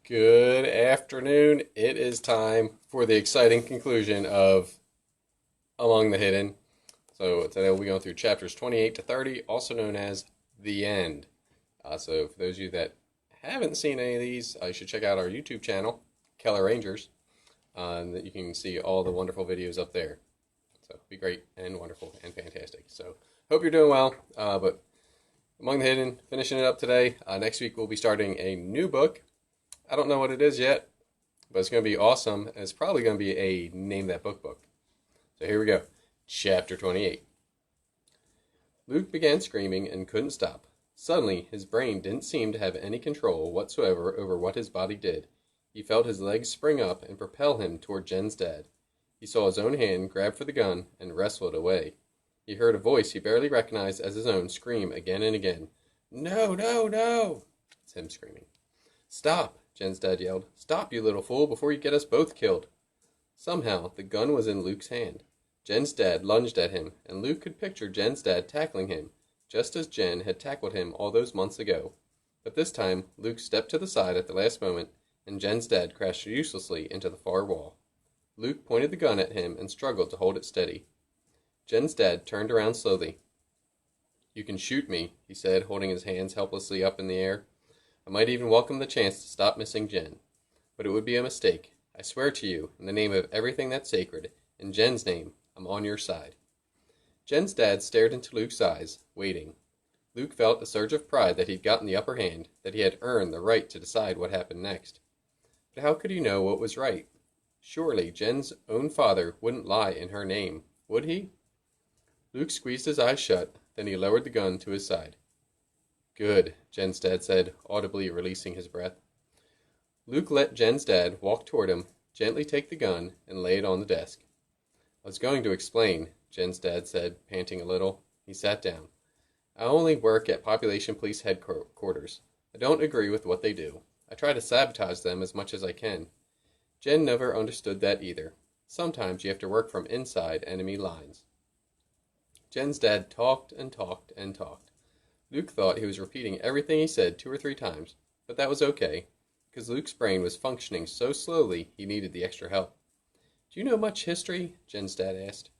Good afternoon. It is time for the exciting conclusion of Among the Hidden. So today we'll be going through chapters 28 to 30, also known as The End. So for those of you that haven't seen any of these, you should check out our YouTube channel, Keller Rangers, and that you can see all the wonderful videos up there. So be great and wonderful and fantastic. So hope you're doing well. But Among the Hidden, finishing it up today. Next week we'll be starting a new book. I don't know what it is yet, but it's going to be awesome. And it's probably going to be a Name That book. So here we go. Chapter 28. Luke began screaming and couldn't stop. Suddenly, his brain didn't seem to have any control whatsoever over what his body did. He felt his legs spring up and propel him toward Jen's dad. He saw his own hand grab for the gun and wrestle it away. He heard a voice he barely recognized as his own scream again and again. "No, no, no!" It's him screaming. "Stop!" Jen's dad yelled. "Stop, you little fool, before you get us both killed." Somehow, the gun was in Luke's hand. Jen's dad lunged at him, and Luke could picture Jen's dad tackling him, just as Jen had tackled him all those months ago. But this time, Luke stepped to the side at the last moment, and Jen's dad crashed uselessly into the far wall. Luke pointed the gun at him and struggled to hold it steady. Jen's dad turned around slowly. "You can shoot me," he said, holding his hands helplessly up in the air. "I might even welcome the chance to stop missing Jen. But it would be a mistake. I swear to you, in the name of everything that's sacred, in Jen's name, I'm on your side." Jen's dad stared into Luke's eyes, waiting. Luke felt a surge of pride that he'd gotten the upper hand, that he had earned the right to decide what happened next. But how could he know what was right? Surely Jen's own father wouldn't lie in her name, would he? Luke squeezed his eyes shut, then he lowered the gun to his side. "Good," Jen's dad said, audibly releasing his breath. Luke let Jen's dad walk toward him, gently take the gun, and lay it on the desk. "I was going to explain," Jen's dad said, panting a little. He sat down. "I only work at Population Police Headquarters. I don't agree with what they do. I try to sabotage them as much as I can. Jen never understood that either. Sometimes you have to work from inside enemy lines." Jen's dad talked and talked and talked. Luke thought he was repeating everything he said 2 or 3 times, but that was okay, because Luke's brain was functioning so slowly he needed the extra help. "Do you know much history?" Jen's dad asked.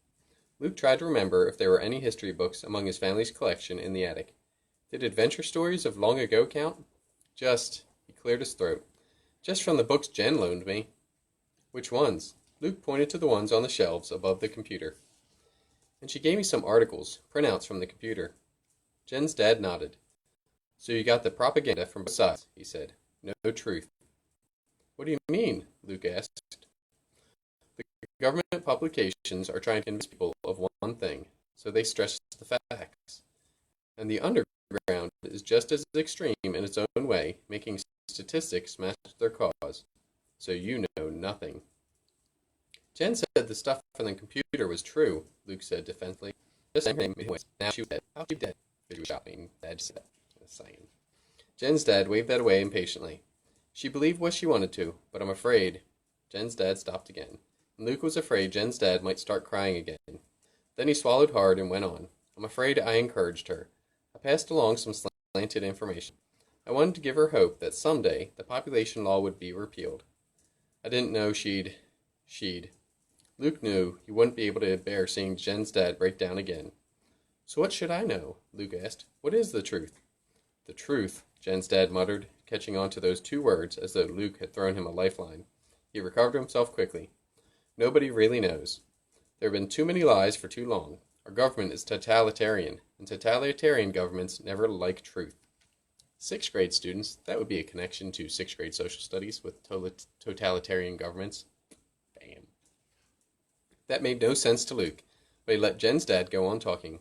Luke tried to remember if there were any history books among his family's collection in the attic. Did adventure stories of long ago count? He cleared his throat. "Just from the books Jen loaned me." "Which ones?" Luke pointed to the ones on the shelves above the computer. "And she gave me some articles, printouts from the computer." Jen's dad nodded. "So you got the propaganda from both sides," he said. "No truth." "What do you mean?" Luke asked. "The government publications are trying to convince people of one thing, so they stress the facts. And the underground is just as extreme in its own way, making statistics match their cause. So you know nothing." "Jen said the stuff from the computer was true," Luke said defensively. "Just her name anyway. Now she's dead. How's she dead?" "Video shopping," Dad said. Jen's dad waved that away impatiently. "She believed what she wanted to, but I'm afraid—" Jen's dad stopped again, and Luke was afraid Jen's dad might start crying again. Then he swallowed hard and went on. "I'm afraid I encouraged her. I passed along some slanted information. I wanted to give her hope that someday the population law would be repealed. I didn't know she'd... Luke knew he wouldn't be able to bear seeing Jen's dad break down again. "So what should I know?" Luke asked. "What is the truth?" "The truth," Jen's dad muttered, catching on to those 2 words as though Luke had thrown him a lifeline. He recovered himself quickly. "Nobody really knows. There have been too many lies for too long. Our government is totalitarian, and totalitarian governments never like truth." 6th grade students, that would be a connection to 6th grade social studies with totalitarian governments. Bam. That made no sense to Luke, but he let Jen's dad go on talking.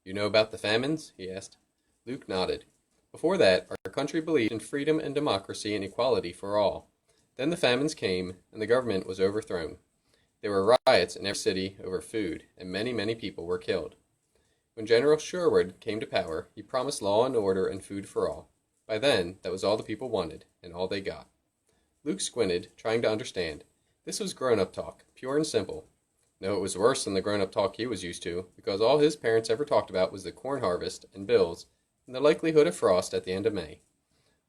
"You know about the famines?" he asked. Luke nodded. "Before that, our country believed in freedom and democracy and equality for all. Then the famines came, and the government was overthrown. There were riots in every city over food, and many, many people were killed. When General Sherwood came to power, he promised law and order and food for all. By then, that was all the people wanted, and all they got." Luke squinted, trying to understand. This was grown-up talk, pure and simple. No, it was worse than the grown-up talk he was used to, because all his parents ever talked about was the corn harvest and bills, and the likelihood of frost at the end of May.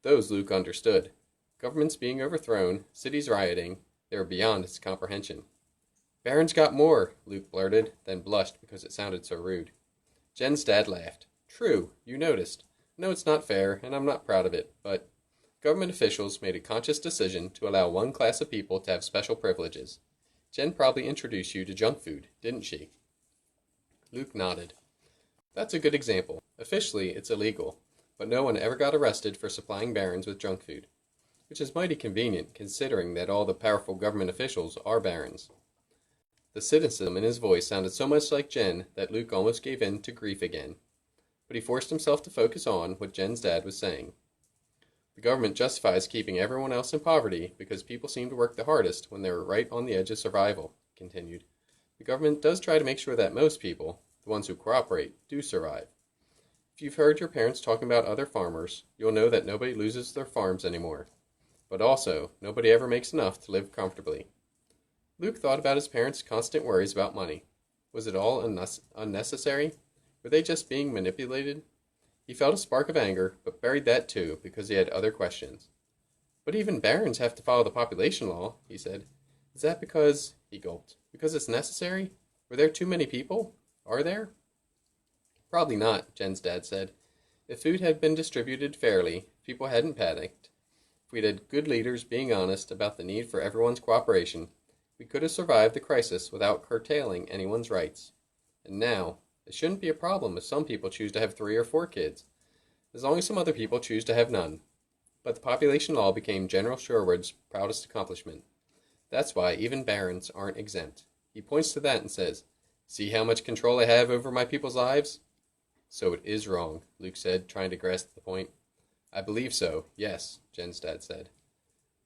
Those Luke understood. Governments being overthrown, cities rioting, they were beyond his comprehension. Baron's got more, Luke blurted, then blushed because it sounded so rude. Jen's dad laughed. True, you noticed. No, it's not fair, and I'm not proud of it, but government officials made a conscious decision to allow one class of people to have special privileges. Jen probably introduced you to junk food, didn't she? Luke nodded. That's a good example. Officially, it's illegal, but no one ever got arrested for supplying barons with junk food, which is mighty convenient considering that all the powerful government officials are barons. The cynicism in his voice sounded so much like Jen that Luke almost gave in to grief again, but he forced himself to focus on what Jen's dad was saying. The government justifies keeping everyone else in poverty because people seem to work the hardest when they're right on the edge of survival, he continued. The government does try to make sure that most people, the ones who cooperate, do survive. If you've heard your parents talking about other farmers, you'll know that nobody loses their farms anymore. But also, nobody ever makes enough to live comfortably. Luke thought about his parents' constant worries about money. Was it all unnecessary? Were they just being manipulated? He felt a spark of anger, but buried that too, because he had other questions. But even barons have to follow the population law, he said. Is that because, he gulped, because it's necessary? Were there too many people? Are there? Probably not, Jen's dad said. If food had been distributed fairly, people hadn't panicked. If we'd had good leaders being honest about the need for everyone's cooperation, we could have survived the crisis without curtailing anyone's rights. And now, it shouldn't be a problem if some people choose to have 3 or 4 kids, as long as some other people choose to have none. But the population law became General Sherwood's proudest accomplishment. That's why even barons aren't exempt. He points to that and says, See how much control I have over my people's lives? So it is wrong, Luke said, trying to grasp the point. I believe so, yes, Jen's dad said.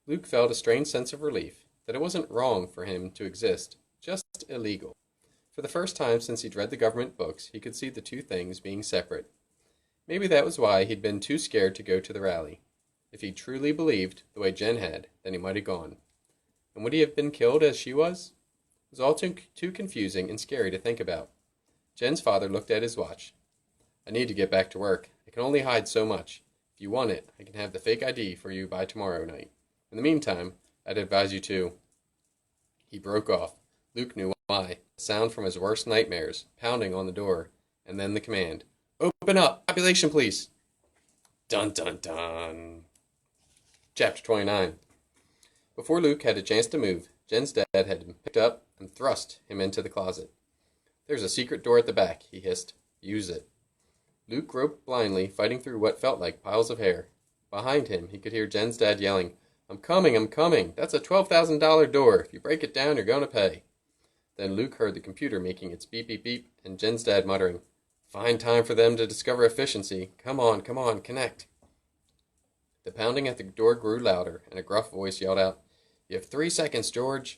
Luke felt a strange sense of relief that it wasn't wrong for him to exist, just illegal. For the first time since he'd read the government books, he could see the two things being separate. Maybe that was why he'd been too scared to go to the rally. If he truly believed, the way Jen had, then he might have gone. And would he have been killed as she was? It was all too confusing and scary to think about. Jen's father looked at his watch. I need to get back to work. I can only hide so much. If you want it, I can have the fake ID for you by tomorrow night. In the meantime, I'd advise you to... He broke off. Luke knew why. A sound from his worst nightmares, pounding on the door, and then the command. Open up! Population police! Dun dun dun! Chapter 29. Before Luke had a chance to move, Jen's dad had him picked up and thrust him into the closet. There's a secret door at the back, he hissed. Use it. Luke groped blindly, fighting through what felt like piles of hair. Behind him, he could hear Jen's dad yelling, I'm coming, I'm coming. That's a $12,000 door. If you break it down, you're going to pay. Then Luke heard the computer making its beep, beep, beep, and Jen's dad muttering, Fine time for them to discover efficiency. Come on, connect. The pounding at the door grew louder, and a gruff voice yelled out, You have 3 seconds, George.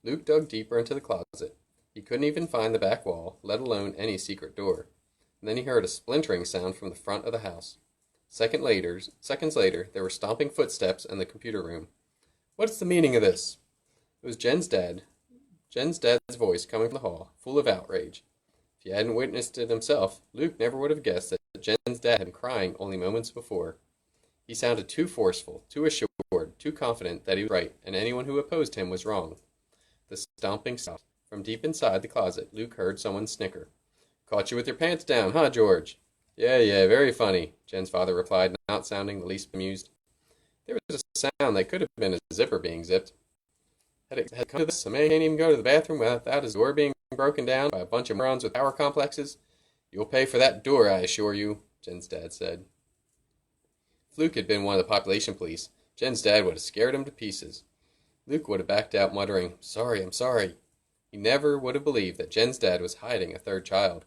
Luke dug deeper into the closet. He couldn't even find the back wall, let alone any secret door. And then he heard a splintering sound from the front of the house. Seconds later, there were stomping footsteps in the computer room. What's the meaning of this? It was Jen's dad's voice coming from the hall, full of outrage. If he hadn't witnessed it himself, Luke never would have guessed that Jen's dad had been crying only moments before. He sounded too forceful, too assured, too confident that he was right, and anyone who opposed him was wrong. The stomping stopped. From deep inside the closet, Luke heard someone snicker. Caught you with your pants down, huh, George? Yeah, very funny, Jen's father replied, not sounding the least amused. There was a sound that could have been a zipper being zipped. Had it come to this, a man can't even go to the bathroom without his door being broken down by a bunch of morons with power complexes? You'll pay for that door, I assure you, Jen's dad said. If Luke had been one of the population police, Jen's dad would have scared him to pieces. Luke would have backed out, muttering, I'm sorry. He never would have believed that Jen's dad was hiding a third child.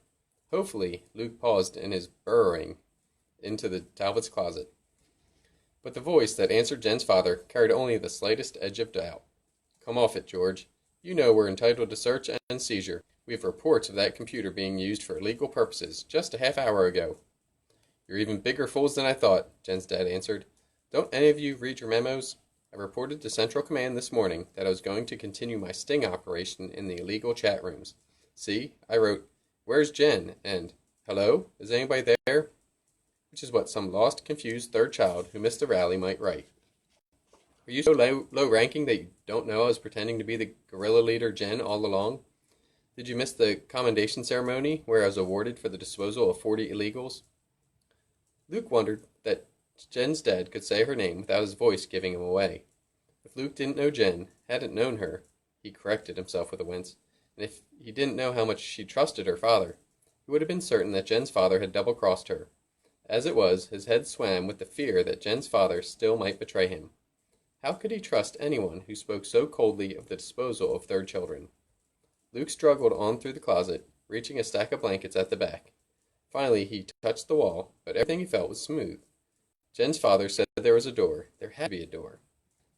Hopefully, Luke paused in his burrowing into the Talbot's closet. But the voice that answered Jen's father carried only the slightest edge of doubt. Come off it, George. You know we're entitled to search and seizure. We have reports of that computer being used for illegal purposes just a half hour ago. You're even bigger fools than I thought, Jen's dad answered. Don't any of you read your memos? I reported to Central Command this morning that I was going to continue my sting operation in the illegal chat rooms. See, I wrote, Where's Jen? And, Hello? Is anybody there? Which is what some lost, confused third child who missed the rally might write. Are you so low-ranking that you don't know I was pretending to be the guerrilla leader Jen all along? Did you miss the commendation ceremony where I was awarded for the disposal of 40 illegals? Luke wondered that Jen's dad could say her name without his voice giving him away. If Luke didn't know Jen, hadn't known her, he corrected himself with a wince, and if he didn't know how much she trusted her father, he would have been certain that Jen's father had double-crossed her. As it was, his head swam with the fear that Jen's father still might betray him. How could he trust anyone who spoke so coldly of the disposal of third children? Luke struggled on through the closet, reaching a stack of blankets at the back. Finally, he touched the wall, but everything he felt was smooth. Jen's father said there was a door. There had to be a door.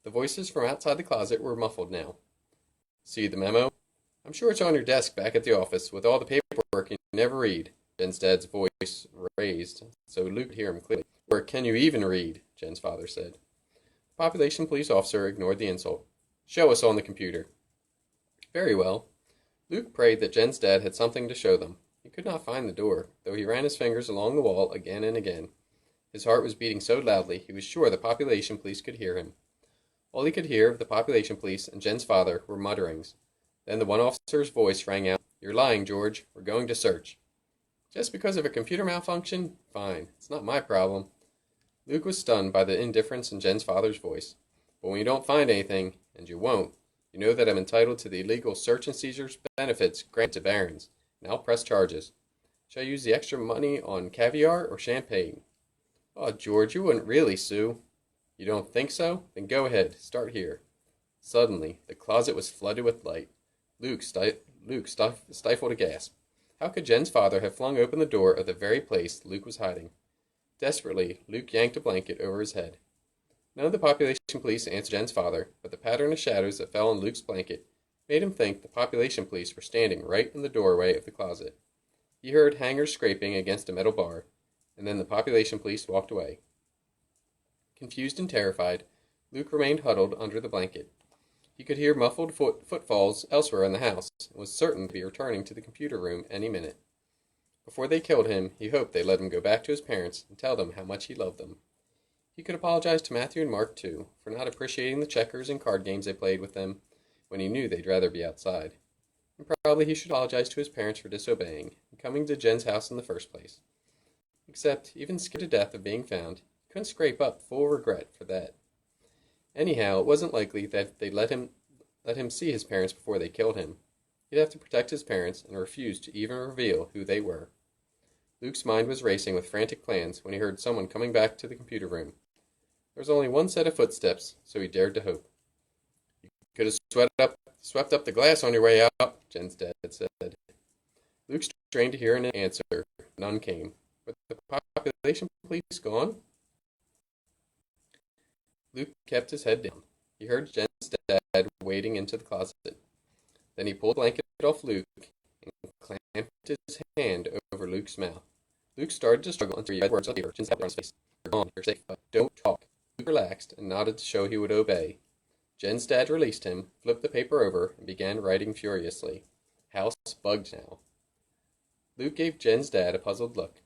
The voices from outside the closet were muffled now. See the memo? I'm sure it's on your desk back at the office with all the paperwork you never read. Jen's dad's voice raised, so Luke could hear him clearly. Or can you even read? Jen's father said. The population police officer ignored the insult. Show us on the computer. Very well. Luke prayed that Jen's dad had something to show them. He could not find the door, though he ran his fingers along the wall again and again. His heart was beating so loudly he was sure the population police could hear him. All he could hear of the population police and Jen's father were mutterings. Then the one officer's voice rang out, You're lying, George. We're going to search. Just because of a computer malfunction? Fine. It's not my problem. Luke was stunned by the indifference in Jen's father's voice. But when you don't find anything, and you won't, you know that I'm entitled to the illegal search and seizures benefits granted to barons, and I'll press charges. Shall I use the extra money on caviar or champagne? Oh, George, you wouldn't really sue. You don't think so? Then go ahead. Start here. Suddenly, the closet was flooded with light. Luke stifled a gasp. How could Jen's father have flung open the door of the very place Luke was hiding? Desperately, Luke yanked a blanket over his head. None of the population police answered Jen's father, but the pattern of shadows that fell on Luke's blanket made him think the population police were standing right in the doorway of the closet. He heard hangers scraping against a metal bar, and then the population police walked away. Confused and terrified, Luke remained huddled under the blanket. He could hear muffled footfalls elsewhere in the house, and was certain to be returning to the computer room any minute. Before they killed him, he hoped they let him go back to his parents and tell them how much he loved them. He could apologize to Matthew and Mark, too, for not appreciating the checkers and card games they played with them when he knew they'd rather be outside. And probably he should apologize to his parents for disobeying and coming to Jen's house in the first place. Except, even scared to death of being found, he couldn't scrape up full regret for that. Anyhow, it wasn't likely that they'd let him see his parents before they killed him. He'd have to protect his parents and refuse to even reveal who they were. Luke's mind was racing with frantic plans when he heard someone coming back to the computer room. There was only one set of footsteps, so he dared to hope. You could have swept up the glass on your way out, Jen's dad said. Luke strained to hear an answer. None came. But the population police gone? Luke kept his head down. He heard Jen's dad wading into the closet. Then he pulled the blanket off Luke and clamped his hand over Luke's mouth. Luke started to struggle until he read words on paper. Jen's dad on his face. You're gone. You're safe. But don't talk. Luke relaxed and nodded to show he would obey. Jen's dad released him, flipped the paper over, and began writing furiously. House bugged now. Luke gave Jen's dad a puzzled look.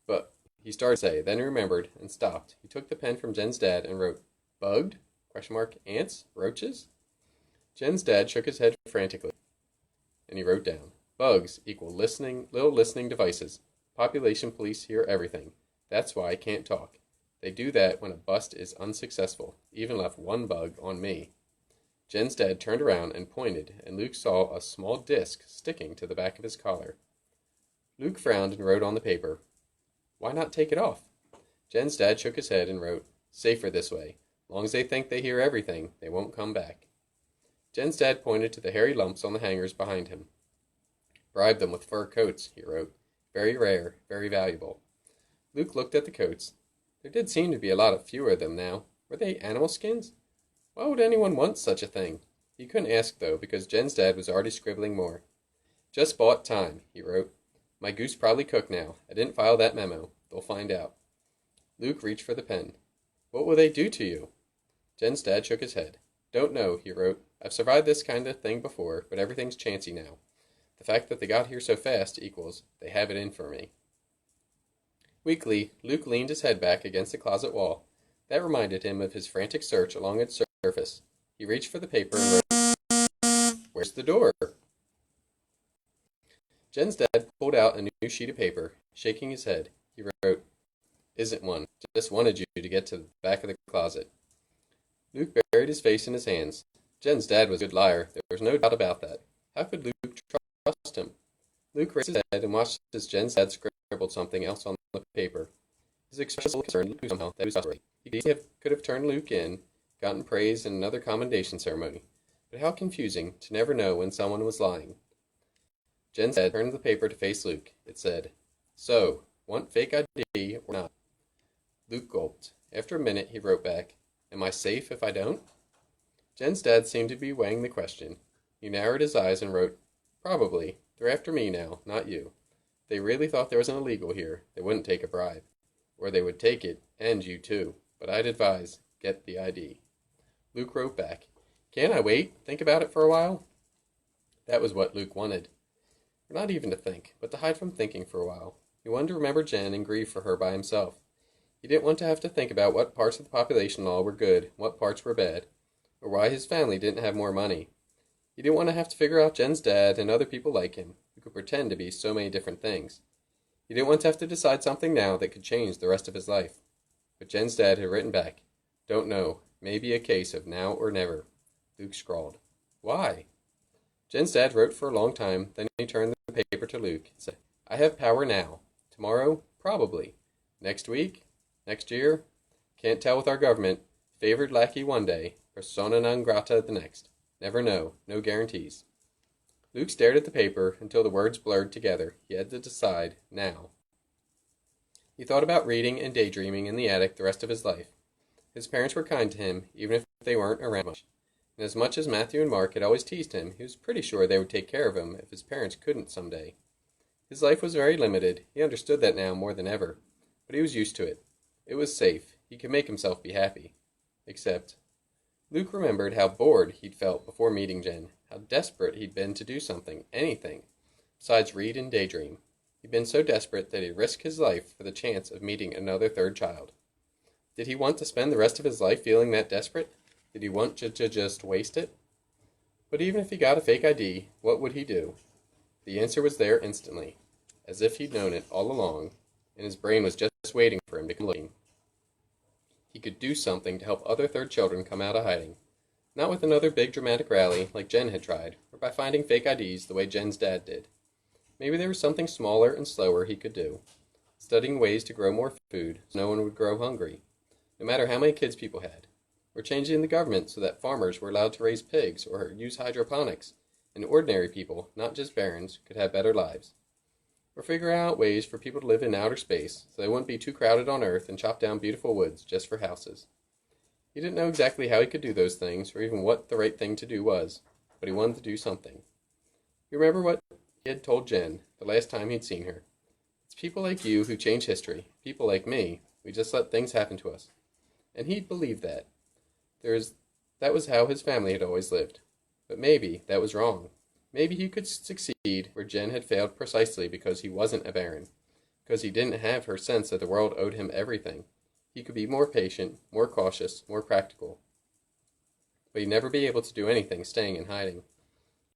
But he started to say, then he remembered and stopped. He took the pen from Jen's dad and wrote, Bugged? ? Ants? Roaches? Jen's dad shook his head frantically, and he wrote down, Bugs equal little listening devices. Population police hear everything. That's why I can't talk. They do that when a bust is unsuccessful. Even left one bug on me. Jen's dad turned around and pointed, and Luke saw a small disc sticking to the back of his collar. Luke frowned and wrote on the paper, Why not take it off? Jen's dad shook his head and wrote, Safer this way. Long as they think they hear everything, they won't come back. Jen's dad pointed to the hairy lumps on the hangers behind him. Bribe them with fur coats, he wrote. Very rare, very valuable. Luke looked at the coats. There did seem to be a lot fewer of them now. Were they animal skins? Why would anyone want such a thing? He couldn't ask, though, because Jen's dad was already scribbling more. Just bought time, he wrote. My goose probably cooked now. I didn't file that memo. They'll find out. Luke reached for the pen. What will they do to you? Jen's dad shook his head. Don't know, he wrote. I've survived this kind of thing before, but everything's chancy now. The fact that they got here so fast equals they have it in for me. Weakly, Luke leaned his head back against the closet wall. That reminded him of his frantic search along its surface. He reached for the paper and wrote, "Where's the door?" Jen's dad pulled out a new sheet of paper. Shaking his head, he wrote, "Isn't one. Just wanted you to get to the back of the closet." Luke buried his face in his hands. Jen's dad was a good liar. There was no doubt about that. How could Luke trust him? Luke raised his head and watched as Jen's dad scribbled something else on the paper. His expression was concerned Luke somehow that he was sorry. He could have turned Luke in, gotten praise and another commendation ceremony. But how confusing to never know when someone was lying. Jen's dad turned the paper to face Luke. It said, "So, want fake ID or not?" Luke gulped. After a minute, he wrote back, "Am I safe if I don't?" Jen's dad seemed to be weighing the question. He narrowed his eyes and wrote, "Probably. They're after me now, not you. If they really thought there was an illegal here, they wouldn't take a bribe. Or they would take it, and you too. But I'd advise, get the ID." Luke wrote back, "Can't I wait? Think about it for a while?" That was what Luke wanted. Or not even to think, but to hide from thinking for a while. He wanted to remember Jen and grieve for her by himself. He didn't want to have to think about what parts of the population law were good, what parts were bad, or why his family didn't have more money. He didn't want to have to figure out Jen's dad and other people like him, who could pretend to be so many different things. He didn't want to have to decide something now that could change the rest of his life. But Jen's dad had written back, "Don't know, maybe a case of now or never." Luke scrawled, "Why?" Jen's dad wrote for a long time, then he turned the paper to Luke and said, "I have power now. Tomorrow, probably. Next week? Next year? Can't tell with our government. Favored lackey one day, persona non grata the next. Never know. No guarantees." Luke stared at the paper until the words blurred together. He had to decide, now. He thought about reading and daydreaming in the attic the rest of his life. His parents were kind to him, even if they weren't around much. And as much as Matthew and Mark had always teased him, he was pretty sure they would take care of him if his parents couldn't someday. His life was very limited. He understood that now more than ever. But he was used to it. It was safe. He could make himself be happy. Except, Luke remembered how bored he'd felt before meeting Jen, how desperate he'd been to do something, anything, besides read and daydream. He'd been so desperate that he'd risk his life for the chance of meeting another third child. Did he want to spend the rest of his life feeling that desperate? Did he want to just waste it? But even if he got a fake ID, what would he do? The answer was there instantly, as if he'd known it all along, and his brain was just waiting for him to come looking. He could do something to help other third children come out of hiding. Not with another big dramatic rally like Jen had tried, or by finding fake IDs the way Jen's dad did. Maybe there was something smaller and slower he could do. Studying ways to grow more food so no one would grow hungry, no matter how many kids people had. Or changing the government so that farmers were allowed to raise pigs or use hydroponics, and ordinary people, not just barons, could have better lives. Or figure out ways for people to live in outer space so they wouldn't be too crowded on Earth and chop down beautiful woods just for houses. He didn't know exactly how he could do those things or even what the right thing to do was, but he wanted to do something. You remember what he had told Jen the last time he'd seen her. It's people like you who change history. People like me, we just let things happen to us. And he'd believed that. That was how his family had always lived. But maybe that was wrong. Maybe he could succeed where Jen had failed precisely because he wasn't a baron, because he didn't have her sense that the world owed him everything. He could be more patient, more cautious, more practical. But he'd never be able to do anything staying in hiding.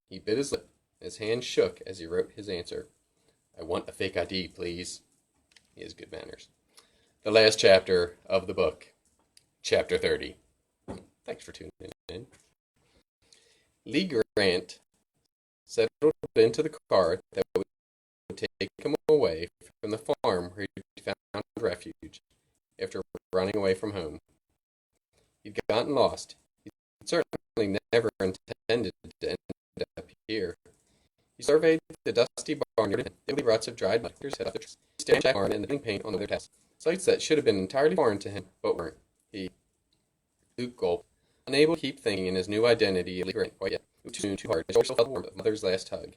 He bit his lip. His hand shook as he wrote his answer. "I want a fake ID, please." He has good manners. The last chapter of the book. Chapter 30. Thanks for tuning in. Lee Grant settled into the car that would take him away from the farm where he found refuge after running away from home. He'd gotten lost. He certainly never intended to end up here. He surveyed the dusty barnyard, the ugly ruts of dried mud, he stared at the barn and the peeling paint on the other house, sights that should have been entirely foreign to him, but weren't. Luke gulped, unable to keep thinking in his new identity of Lee Grant quite yet. It was too soon, too hard. His shoulder felt the warmth of Mother's last hug.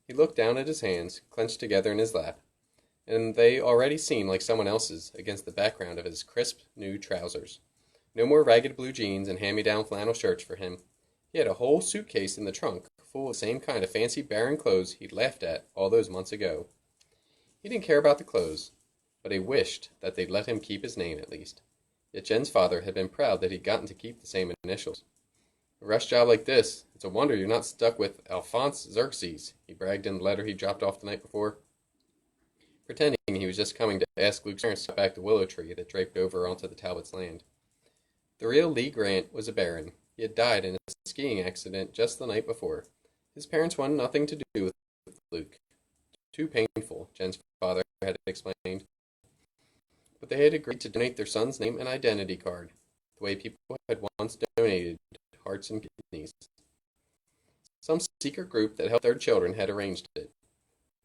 He looked down at his hands, clenched together in his lap, and they already seemed like someone else's against the background of his crisp, new trousers. No more ragged blue jeans and hand-me-down flannel shirts for him. He had a whole suitcase in the trunk, full of the same kind of fancy barren clothes he'd laughed at all those months ago. He didn't care about the clothes, but he wished that they'd let him keep his name at least. Yet Jen's father had been proud that he'd gotten to keep the same initials. "A rush job like this, it's a wonder you're not stuck with Alphonse Xerxes," he bragged in the letter he dropped off the night before, pretending he was just coming to ask Luke's parents to cut back the willow tree that draped over onto the Talbots' land. The real Lee Grant was a baron. He had died in a skiing accident just the night before. His parents wanted nothing to do with Luke. Too painful, Jen's father had explained. But they had agreed to donate their son's name and identity card, the way people had once donated hearts and kidneys. Some secret group that helped their children had arranged it.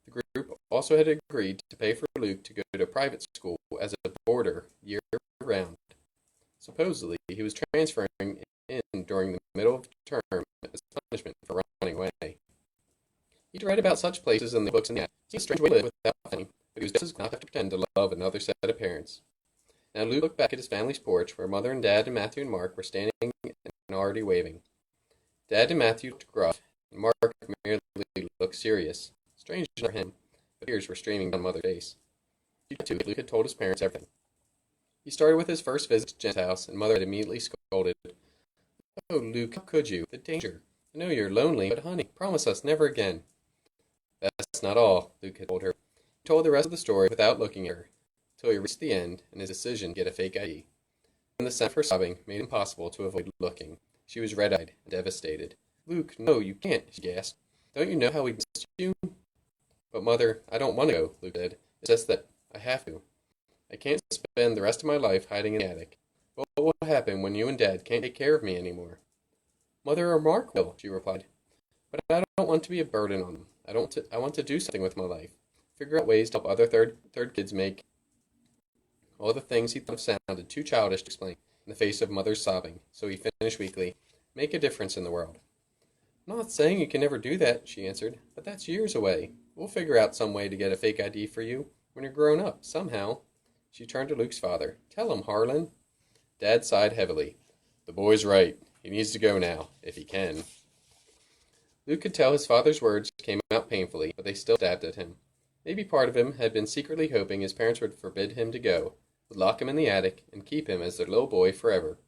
The group also had agreed to pay for Luke to go to private school as a boarder year-round. Supposedly, he was transferring in during the middle of term as punishment for running away. He'd read about such places in the books and the seemed a strange way to live without fame, but he was just as not to have to pretend to love another set of parents. Now Luke looked back at his family's porch, where Mother and Dad and Matthew and Mark were standing and already waving. Dad and Matthew looked gruff, and Mark merely looked serious. Strange for him, but tears were streaming down Mother's face. Too, Luke had told his parents everything. He started with his first visit to Jen's house, and Mother had immediately scolded. "Oh, Luke, how could you? The danger. I know you're lonely, but honey, promise us never again." "That's not all," Luke had told her. He told the rest of the story without looking at her, till he reached the end and his decision to get a fake ID. And the sound of her sobbing made it impossible to avoid looking. She was red-eyed and devastated. "Luke, no, you can't," she gasped. "Don't you know how we missed you?" "But Mother, I don't want to go," Luke said. "It's just that I have to. I can't spend the rest of my life hiding in the attic. What will happen when you and Dad can't take care of me anymore?" "Mother or Mark will," she replied. "But I don't want to be a burden on them. I want to do something with my life. Figure out ways to help other third kids make..." All the things he thought of sounded too childish to explain in the face of Mother's sobbing, so he finished weakly, "Make a difference in the world." "I'm not saying you can never do that," she answered, "but that's years away. We'll figure out some way to get a fake ID for you when you're grown up, somehow." She turned to Luke's father. "Tell him, Harlan." Dad sighed heavily. "The boy's right. He needs to go now, if he can." Luke could tell his father's words came out painfully, but they still stabbed at him. Maybe part of him had been secretly hoping his parents would forbid him to go, would lock him in the attic, and keep him as their little boy forever.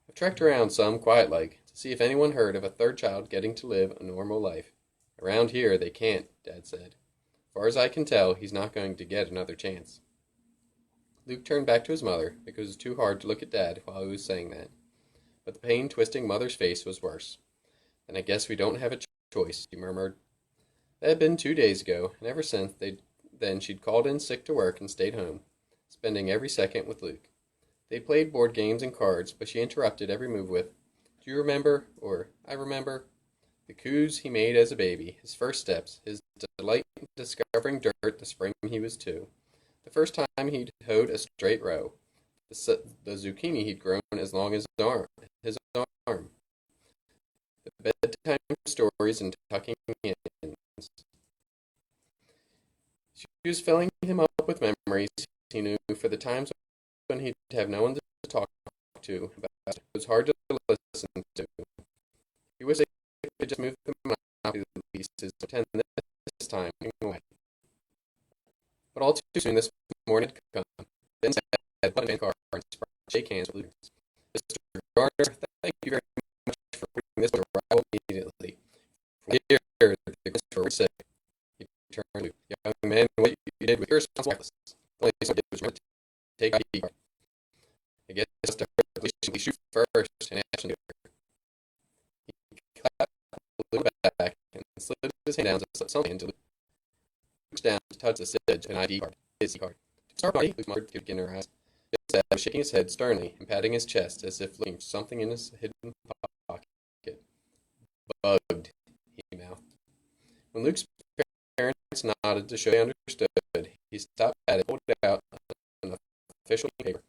"I've trekked around some, quiet-like, to see if anyone heard of a third child getting to live a normal life. Around here, they can't," Dad said. "As far as I can tell, he's not going to get another chance." Luke turned back to his mother, because it was too hard to look at Dad while he was saying that. But the pain twisting Mother's face was worse. "Then I guess we don't have a choice," she murmured. That had been 2 days ago, and ever since then she'd called in sick to work and stayed home, spending every second with Luke. They played board games and cards, but she interrupted every move with, "Do you remember?" or "I remember." The coups he made as a baby, his first steps, his delight in discovering dirt the spring he was 2, the first time he'd hoed a straight row, the zucchini he'd grown as long as his arm, the bedtime stories and tucking ins. She was filling him up with memories he knew for the times when he'd have no one to talk to about it. It was hard to listen to. He wished they could just move the monopoly pieces to pretend this time away. But all too soon this morning had come. Then Dad put in a car and shake hands with Luke. "Mr. Garner, thank you very much for putting this to arrival immediately. From here, the girls were sick." He turned to Luke. "Young man, what you did with your responsibility. The only thing I did was remember to take ID card. I guess to her, we shoot first and ask later." He clapped Luke back and slid his hand down to slip something into Luke. Reached down to touch the sidge of an ID card. His card. "Sorry," Luke muttered, tears in her eyes. Dad was shaking his head sternly and patting his chest as if looking for something in his hidden pocket. "Bugged," he mouthed. When Luke's parents nodded to show they understood, he stopped at it and pulled out an official paper.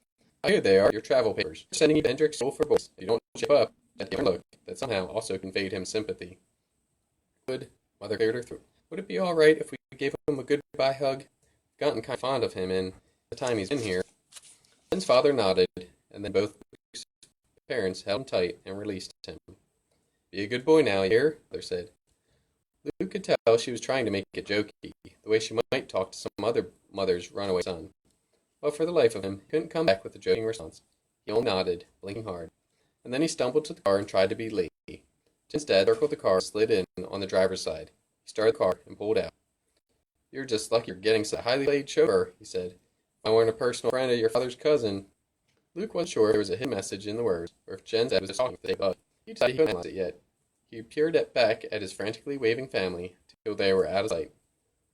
"Ah, here they are, your travel papers. We're sending you to Hendrick's School for Boys. If you don't shape up," Dad gave him a look that somehow also conveyed him sympathy. Mother cleared her throat. "Would it be all right if we gave him a goodbye hug? I've gotten kind of fond of him in the time he's been here." Ben's father nodded, and then both Luke's parents held him tight and released him. "Be a good boy now, you hear?" Mother said. Luke could tell she was trying to make it jokey, the way she might talk to some other mother's runaway son. But for the life of him, he couldn't come back with a joking response. He only nodded, blinking hard. And then he stumbled to the car and tried to be late. Jen's dad circled the car and slid in on the driver's side. He started the car and pulled out. "You're just lucky you're getting such a highly paid chauffeur," he said. "If I weren't a personal friend of your father's cousin." Luke wasn't sure if there was a hidden message in the words, or if Jen's dad was just talking for the sake of it. He decided he couldn't analyze it yet. He peered back at his frantically waving family till they were out of sight.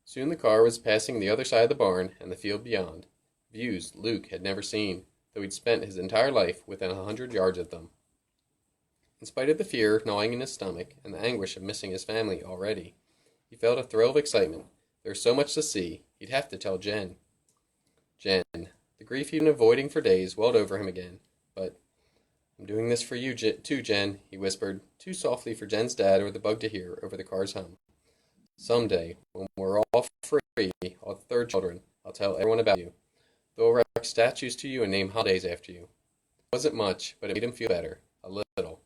Soon the car was passing the other side of the barn and the field beyond. Views Luke had never seen, though he'd spent his entire life within 100 yards of them. In spite of the fear gnawing in his stomach and the anguish of missing his family already, he felt a thrill of excitement. There was so much to see. He'd have to tell Jen. Jen. The grief he'd been avoiding for days welled over him again. "But I'm doing this for you, too, Jen," he whispered, too softly for Jen's dad or the bug to hear over the car's hum. "Someday, when we're all free, all the third children, I'll tell everyone about you. They'll erect statues to you and name holidays after you." It wasn't much, but it made him feel better. A little.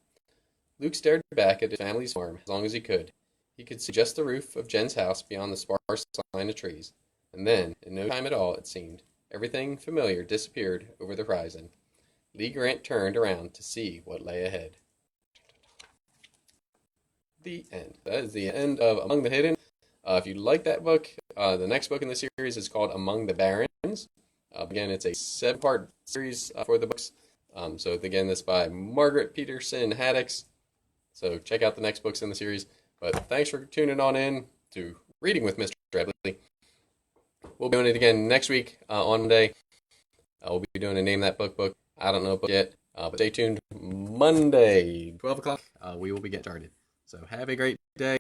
Luke stared back at his family's farm as long as he could. He could see just the roof of Jen's house beyond the sparse line of trees. And then, in no time at all, it seemed, everything familiar disappeared over the horizon. Lee Grant turned around to see what lay ahead. The end. That is the end of Among the Hidden. If you like that book, the next book in the series is called Among the Barrens. Again, it's a 7-part series for the books. So again, this by Margaret Peterson Haddix. So check out the next books in the series. But thanks for tuning on in to Reading with Mr. Eble. We'll be doing it again next week on Monday. We'll be doing a Name That Book. I don't know yet, but stay tuned. Monday, 12 o'clock, we will be getting started. So have a great day.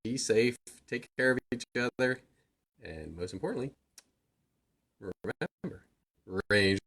Be safe. Take care of each other. And most importantly, remember, raise